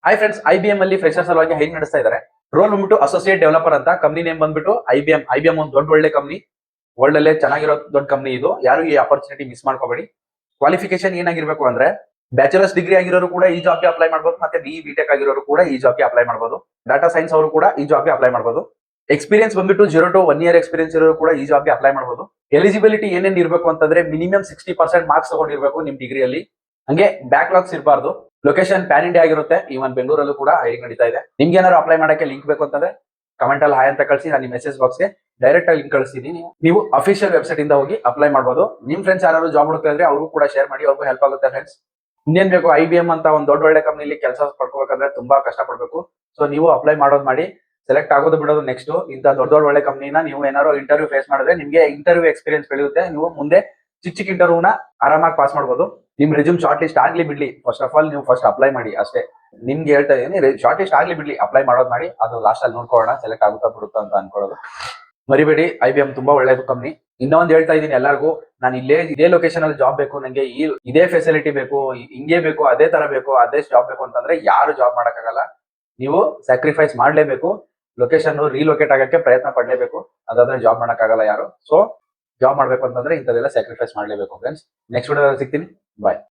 Hi friends, IBM ಅಲ್ಲಿ freshers ಸಲುವಾಗಿ hiring ನಡೆಸ್ತಾ ಇದ್ದಾರೆ. ರೋಲ್ ಬಂದ್ಬಿಟ್ಟು ಅಸೋಸಿಯೇಟ್ ಡೆವಲಪರ್ ಅಂತ. ಕಂಪನಿ ನೇಮ್ ಬಂದ್ಬಿಟ್ಟು ಐಬಿಎಂ ಒಂದು ದೊಡ್ಡ ಒಳ್ಳೆ ಕಂಪನಿ, ವರ್ಲ್ಡ್ ಅಲ್ಲೇ ಚೆನ್ನಾಗಿರೋ ದೊಡ್ಡ ಕಂಪನಿ ಇದು. ಯಾರು ಈ ಅಪರ್ಚುನಿಟಿ ಮಿಸ್ ಮಾಡ್ಕೋಬೇಡಿ. ಕ್ವಾಲಿಫಿಕೇಶನ್ ಏನಾಗಿರ್ಬೇಕು ಅಂದ್ರೆ ಬ್ಯಾಚುಲರ್ಸ್ ಡಿಗ್ರಿ ಆಗಿರೋರು ಕೂಡ ಈ ಜಾಬ್ಗೆ ಅಪ್ಲೈ ಮಾಡಬಹುದು, ಮತ್ತೆ BE.BTech ಆಗಿರೋರು ಕೂಡ ಈ ಜಾಬ್ಗೆ ಅಪ್ಲೈ ಮಾಡಬಹುದು. ಡಾಟಾ ಸೈನ್ಸ್ ಅವರು ಕೂಡ ಈ ಜಾಬ್ಗೆ ಅಪ್ಲೈ ಮಾಡಬಹುದು. ಎಕ್ಸ್ಪೀರಿಯನ್ಸ್ ಬಂದ್ಬಿಟ್ಟು 0 to 1 year ಎಕ್ಸ್ಪೀರಿಯನ್ಸ್ ಇರೋರು ಕೂಡ ಈ ಜಾಬ್ಗೆ ಅಪ್ಲೈ ಮಾಡಬಹುದು. ಎಲಿಜಿಬಿಲಿಟಿ ಏನೇನ್ ಇರಬೇಕು ಅಂತಂದ್ರೆ ಮಿನಿಮಮ್ 60% ಮಾರ್ಕ್ಸ್ ತಗೊಂಡಿರ್ಬೇಕು ನಿಮ್ ಡಿಗ್ರಿಯಲ್ಲಿ. ಹಂಗೆ ಬ್ಯಾಕ್ಲಾಗ್ಸ್ ಇರಬಾರ್ದು. ಲೊಕೇಶನ್ ಪ್ಯಾನ್ ಇಂಡಿಯಾ ಆಗಿರುತ್ತೆ. ಈವನ್ ಬೆಂಗಳೂರಲ್ಲೂ ಕೂಡ ಹೈರಿಂಗ್ ನಡೀತಾ ಇದೆ. ನಿಮ್ಗೆ ಏನಾದ್ರು ಅಪ್ಲೈ ಮಾಡಕ್ಕೆ ಲಿಂಕ್ ಬೇಕು ಅಂತಂದ್ರೆ ಕಮೆಂಟ್ ಅಲ್ಲಿ ಹಾಯ್ ಅಂತ ಕಳಿಸಿ, ನಾನು ನಿಮ್ಮ ಮೆಸೇಜ್ ಬಾಕ್ಸ್ಗೆ ಡೈರೆಕ್ಟ್ ಆಗಿ ಲಿಂಕ್ ಕಳಿಸ್ತೀನಿ. ನೀವು ಅಫಿಷಿಯಲ್ ವೆಬ್ಸೈಟ್ ಇಂದ ಹೋಗಿ ಅಪ್ಲೈ ಮಾಡಬಹುದು. ನಿಮ್ ಫ್ರೆಂಡ್ಸ್ ಯಾರು ಜಾಬ್ ಹುಡುಕ್ತಾ ಇದ್ರೆ ಅವ್ರಿಗೂ ಕೂಡ ಶೇರ್ ಮಾಡಿ, ಅವ್ರಿಗೂ ಹೆಲ್ಪ್ ಆಗುತ್ತೆ ಫ್ರೆಂಡ್ಸ್. ಇನ್ನೇನ್ ಬೇಕು, IBM ಅಂತ ಒಂದು ದೊಡ್ಡ ಒಳ್ಳೆ ಕಂಪನಿಲಿ ಕೆಲಸ ಪಡ್ಕೋಬೇಕಂದ್ರೆ ತುಂಬಾ ಕಷ್ಟ ಪಡ್ಬೇಕು. ಸೊ ನೀವು ಅಪ್ಲೈ ಮಾಡೋದು ಮಾಡಿ, ಸೆಲೆಕ್ಟ್ ಆಗೋದು ಬಿಡೋದು ನೆಕ್ಸ್ಟ್. ಇಂತ ದೊಡ್ಡ ಒಳ್ಳೆ ಕಂಪನಿನ ನೀವು ಏನಾದ್ರು ಇಂಟರ್ವ್ಯೂ ಫೇಸ್ ಮಾಡಿದ್ರೆ ನಿಮ್ಗೆ ಇಂಟರ್ವ್ಯೂ ಎಕ್ಸ್ಪೀರಿಯನ್ಸ್ ಬೆಳೆಯುತ್ತೆ. ನೀವು ಮುಂದೆ ಚಿಕ್ಕ ಇಂಟರ್ವ್ಯೂನ ಆರಾಮಾಗಿ ಪಾಸ್ ಮಾಡಬಹುದು. ನಿಮ್ ರೆಸ್ಯೂಮ್ ಶಾರ್ಟ್ ಲಿಸ್ಟ್ ಆಗ್ಲಿ ಬಿಡ್ಲಿ, ಫಸ್ಟ್ ಆಫ್ ಆಲ್ ನೀವು ಫಸ್ಟ್ ಅಪ್ಲೈ ಮಾಡಿ ಅಷ್ಟೇ. ನಿಮ್ಗೆ ಹೇಳ್ತಾ ಇದೀನಿ, ಶಾರ್ಟ್ ಲಿಸ್ಟ್ ಆಗ್ಲಿ ಬಿಡ್ಲಿ, ಅಪ್ಲೈ ಮಾಡೋದು ಮಾಡಿ. ಅದು ಲಾಸ್ಟ್ ಅಲ್ಲಿ ನೋಡ್ಕೊಳ್ಳೋಣ ಸೆಲೆಕ್ಟ್ ಆಗುತ್ತಾ ಬಿಡುತ್ತಾ ಅಂತ ಅನ್ಕೊಳ್ಳೋದು. ಮರಿಬೇಡಿ, IBM ತುಂಬಾ ಒಳ್ಳೇದು ಕಂಪನಿ. ಇನ್ನೊಂದು ಹೇಳ್ತಾ ಇದೀನಿ ಎಲ್ಲರಿಗೂ, ನಾನು ಇದೇ ಲೊಕೇಶನ್ ಅಲ್ಲಿ ಜಾಬ್ ಬೇಕು, ನಂಗೆ ಇದೇ ಫೆಸಿಲಿಟಿ ಬೇಕು, ಹಿಂಗೆ ಬೇಕು, ಅದೇ ತರ ಬೇಕು, ಅದೇ ಜಾಬ್ ಬೇಕು ಅಂತಂದ್ರೆ ಯಾರು ಜಾಬ್ ಮಾಡಕ್ಕಾಗಲ್ಲ. ನೀವು ಸ್ಯಾಕ್ರಿಫೈಸ್ ಮಾಡ್ಲೇಬೇಕು. ಲೊಕೇಶನ್ ರೀಲೊಕೇಟ್ ಆಗಕ್ಕೆ ಪ್ರಯತ್ನ ಪಡ್ಲೇಬೇಕು. ಅದಾದ್ರೆ ಜಾಬ್ ಮಾಡಕ್ಕಾಗಲ್ಲ ಯಾರು. ಸೊ ಜಾಬ್ ಮಾಡ್ಬೇಕು ಅಂತಂದ್ರೆ ಇಂಥದೆಲ್ಲ ಸ್ಯಾಕ್ರಿಫೈಸ್ ಮಾಡ್ಲೇಬೇಕು ಫ್ರೆಂಡ್ಸ್. ನೆಕ್ಸ್ಟ್ ವಿಡಿಯೋದಲ್ಲಿ ಸಿಗ್ತೀನಿ. ಬಾಯ್.